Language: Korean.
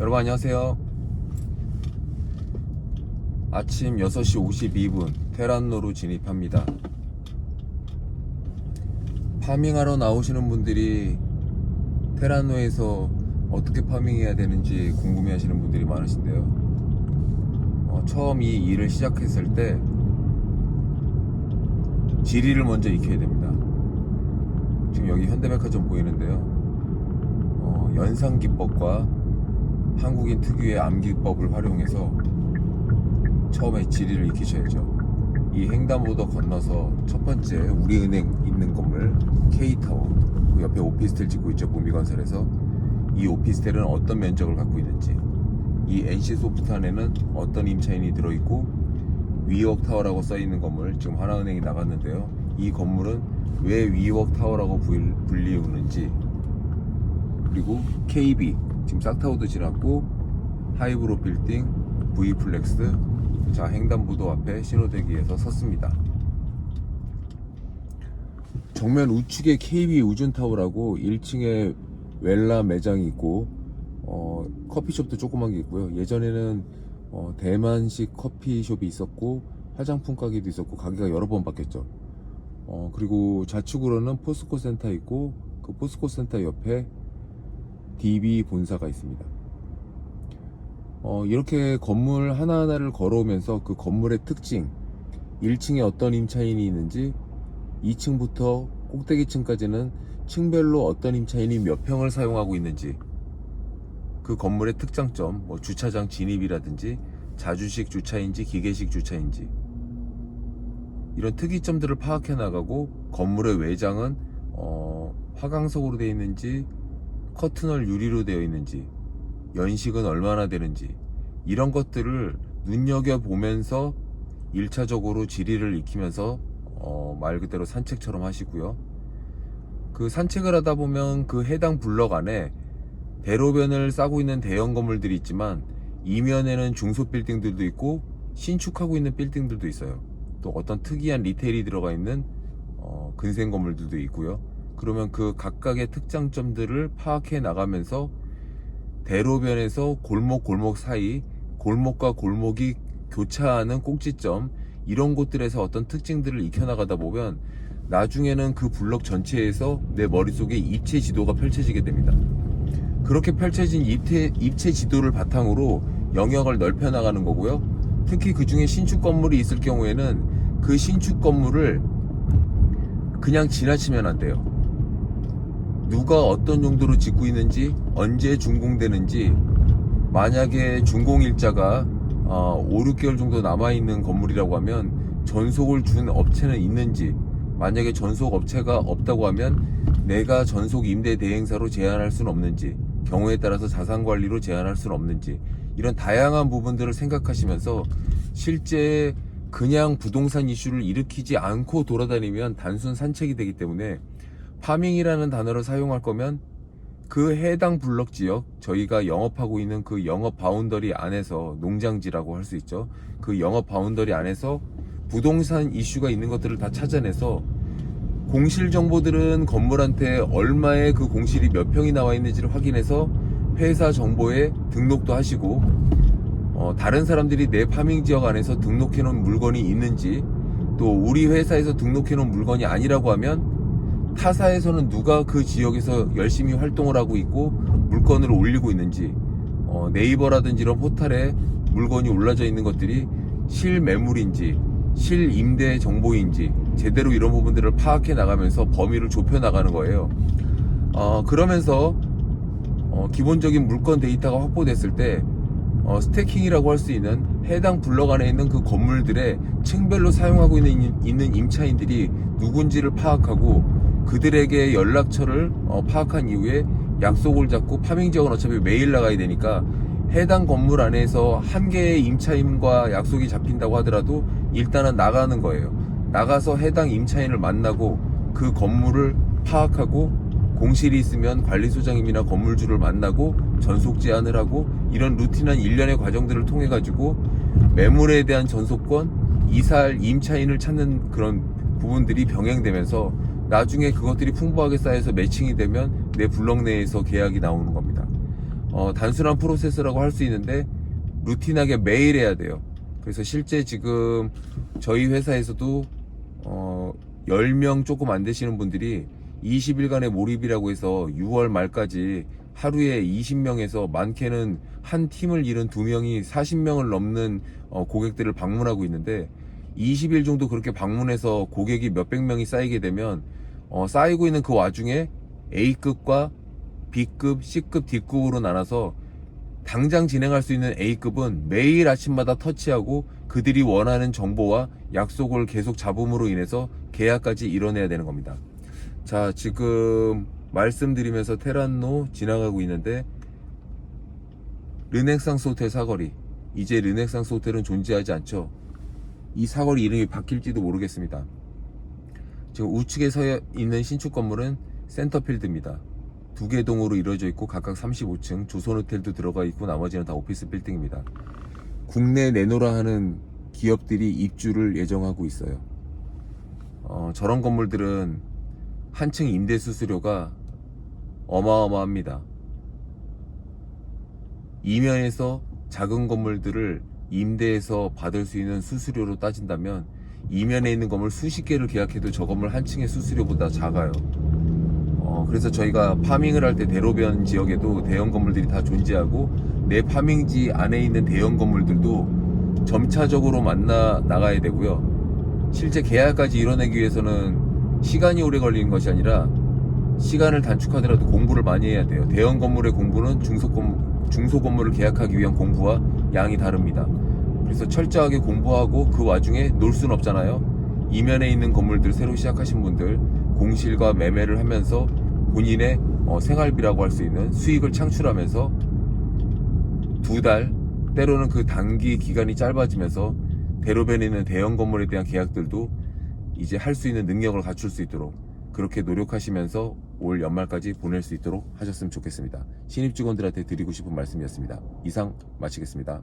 여러분 안녕하세요. 아침 6시 52분 테란노로 진입합니다. 파밍하러 나오시는 분들이 테란노에서 어떻게 파밍해야 되는지 궁금해 하시는 분들이 많으신데요. 처음 이 일을 시작했을 때 지리를 먼저 익혀야 됩니다. 지금 여기 현대백화점 보이는데요. 연상기법과 한국인 특유의 암기법을 활용해서 처음에 지리를 익히셔야죠. 이 횡단보도 건너서 첫 번째 우리은행 있는 건물 K타워, 그 옆에 오피스텔 짓고 있죠. 보미건설에서. 이 오피스텔은 어떤 면적을 갖고 있는지, 이 NC소프트 안에는 어떤 임차인이 들어있고, 위워크타워라고 써있는 건물, 지금 하나은행이 나갔는데요. 이 건물은 왜 위워크타워라고 불리우는지, 그리고 KB, 지금 싹타워도 지났고, 하이브로 빌딩, V플렉스, 자, 횡단보도 앞에 신호대기에서 섰습니다. 정면 우측에 KB 우준타워라고 1층에 웰라 매장이 있고, 커피숍도 조그만 게 있고요. 예전에는 대만식 커피숍이 있었고, 화장품 가게도 있었고, 가게가 여러 번 바뀌었죠. 그리고 좌측으로는 포스코 센터 있고, 그 포스코 센터 옆에 DB 본사가 있습니다. 이렇게 건물 하나하나를 걸어오면서 그 건물의 특징, 1층에 어떤 임차인이 있는지, 2층부터 꼭대기층까지는 층별로 어떤 임차인이 몇 평을 사용하고 있는지, 그 건물의 특장점, 주차장 진입이라든지 자주식 주차인지 기계식 주차인지, 이런 특이점들을 파악해 나가고, 건물의 외장은 화강석으로 되어 있는지 커튼홀 유리로 되어 있는지, 연식은 얼마나 되는지, 이런 것들을 눈여겨보면서 1차적으로 지리를 익히면서 말 그대로 산책처럼 하시고요. 그 산책을 하다 보면 그 해당 블럭 안에 대로변을 싸고 있는 대형 건물들이 있지만, 이면에는 중소빌딩들도 있고 신축하고 있는 빌딩들도 있어요. 또 어떤 특이한 리테일이 들어가 있는 근생 건물들도 있고요. 그러면 그 각각의 특장점들을 파악해 나가면서 대로변에서 골목 사이, 골목과 골목이 교차하는 꼭지점, 이런 곳들에서 어떤 특징들을 익혀나가다 보면 나중에는 그 블록 전체에서 내 머릿속에 입체 지도가 펼쳐지게 됩니다. 그렇게 펼쳐진 입체 지도를 바탕으로 영역을 넓혀 나가는 거고요. 특히 그 중에 신축 건물이 있을 경우에는 그 신축 건물을 그냥 지나치면 안 돼요. 누가 어떤 용도로 짓고 있는지, 언제 준공되는지, 만약에 준공일자가 5, 6개월 정도 남아있는 건물이라고 하면 전속을 준 업체는 있는지, 만약에 전속 업체가 없다고 하면 내가 전속 임대 대행사로 제한할 수는 없는지, 경우에 따라서 자산관리로 제한할 수는 없는지, 이런 다양한 부분들을 생각하시면서 실제 그냥 부동산 이슈를 일으키지 않고 돌아다니면 단순 산책이 되기 때문에, 파밍이라는 단어를 사용할 거면 그 해당 블럭 지역, 저희가 영업하고 있는 그 영업 바운더리 안에서, 농장지라고 할 수 있죠. 그 영업 바운더리 안에서 부동산 이슈가 있는 것들을 다 찾아내서, 공실 정보들은 건물한테 얼마의 그 공실이 몇 평이 나와 있는지를 확인해서 회사 정보에 등록도 하시고, 다른 사람들이 내 파밍 지역 안에서 등록해 놓은 물건이 있는지, 또 우리 회사에서 등록해 놓은 물건이 아니라고 하면 타사에서는 누가 그 지역에서 열심히 활동을 하고 있고 물건을 올리고 있는지, 네이버라든지 이런 포털에 물건이 올라져 있는 것들이 실매물인지 실임대 정보인지, 제대로 이런 부분들을 파악해 나가면서 범위를 좁혀 나가는 거예요. 그러면서 기본적인 물건 데이터가 확보됐을 때 스태킹이라고 할 수 있는 해당 블럭 안에 있는 그 건물들의 층별로 사용하고 있는 임차인들이 누군지를 파악하고, 그들에게 연락처를 파악한 이후에 약속을 잡고, 파밍 지역은 어차피 매일 나가야 되니까 해당 건물 안에서 한 개의 임차인과 약속이 잡힌다고 하더라도 일단은 나가는 거예요. 나가서 해당 임차인을 만나고 그 건물을 파악하고, 공실이 있으면 관리소장님이나 건물주를 만나고 전속 제한을 하고, 이런 루틴한 일련의 과정들을 통해 가지고 매물에 대한 전속권, 이사할 임차인을 찾는 그런 부분들이 병행되면서 나중에 그것들이 풍부하게 쌓여서 매칭이 되면 내 블럭 내에서 계약이 나오는 겁니다. 단순한 프로세스라고 할 수 있는데 루틴하게 매일 해야 돼요. 그래서 실제 지금 저희 회사에서도 10명 조금 안 되시는 분들이 20일간의 몰입이라고 해서 6월 말까지 하루에 20명에서 많게는 한 팀을 이룬 2명이 40명을 넘는 고객들을 방문하고 있는데, 20일 정도 그렇게 방문해서 고객이 몇백 명이 쌓이게 되면 쌓이고 있는 그 와중에 A급과 B급, C급, D급으로 나눠서 당장 진행할 수 있는 A급은 매일 아침마다 터치하고 그들이 원하는 정보와 약속을 계속 잡음으로 인해서 계약까지 이뤄내야 되는 겁니다. 자, 지금 말씀드리면서 테란로 지나가고 있는데, 르네상스 호텔 사거리, 이제 르네상스 호텔은 존재하지 않죠. 이 사거리 이름이 바뀔지도 모르겠습니다. 지금 우측에 서 있는 신축 건물은 센터필드입니다. 2개 동으로 이루어져 있고 각각 35층, 조선호텔도 들어가 있고 나머지는 다 오피스 빌딩입니다. 국내 내노라 하는 기업들이 입주를 예정하고 있어요. 저런 건물들은 한 층 임대 수수료가 어마어마합니다. 이면에서 작은 건물들을 임대해서 받을 수 있는 수수료로 따진다면 이면에 있는 건물 수십 개를 계약해도 저 건물 한 층의 수수료보다 작아요. 그래서 저희가 파밍을 할 때 대로변 지역에도 대형 건물들이 다 존재하고, 내 파밍지 안에 있는 대형 건물들도 점차적으로 만나 나가야 되고요. 실제 계약까지 이뤄내기 위해서는 시간이 오래 걸리는 것이 아니라 시간을 단축하더라도 공부를 많이 해야 돼요. 대형 건물의 공부는 중소 건물을 계약하기 위한 공부와 양이 다릅니다. 그래서 철저하게 공부하고 그 와중에 놀 수는 없잖아요. 이면에 있는 건물들 새로 시작하신 분들 공실과 매매를 하면서 본인의 생활비라고 할 수 있는 수익을 창출하면서 2달, 때로는 그 단기 기간이 짧아지면서 대로변에 있는 대형 건물에 대한 계약들도 이제 할 수 있는 능력을 갖출 수 있도록 그렇게 노력하시면서 올 연말까지 보낼 수 있도록 하셨으면 좋겠습니다. 신입 직원들한테 드리고 싶은 말씀이었습니다. 이상 마치겠습니다.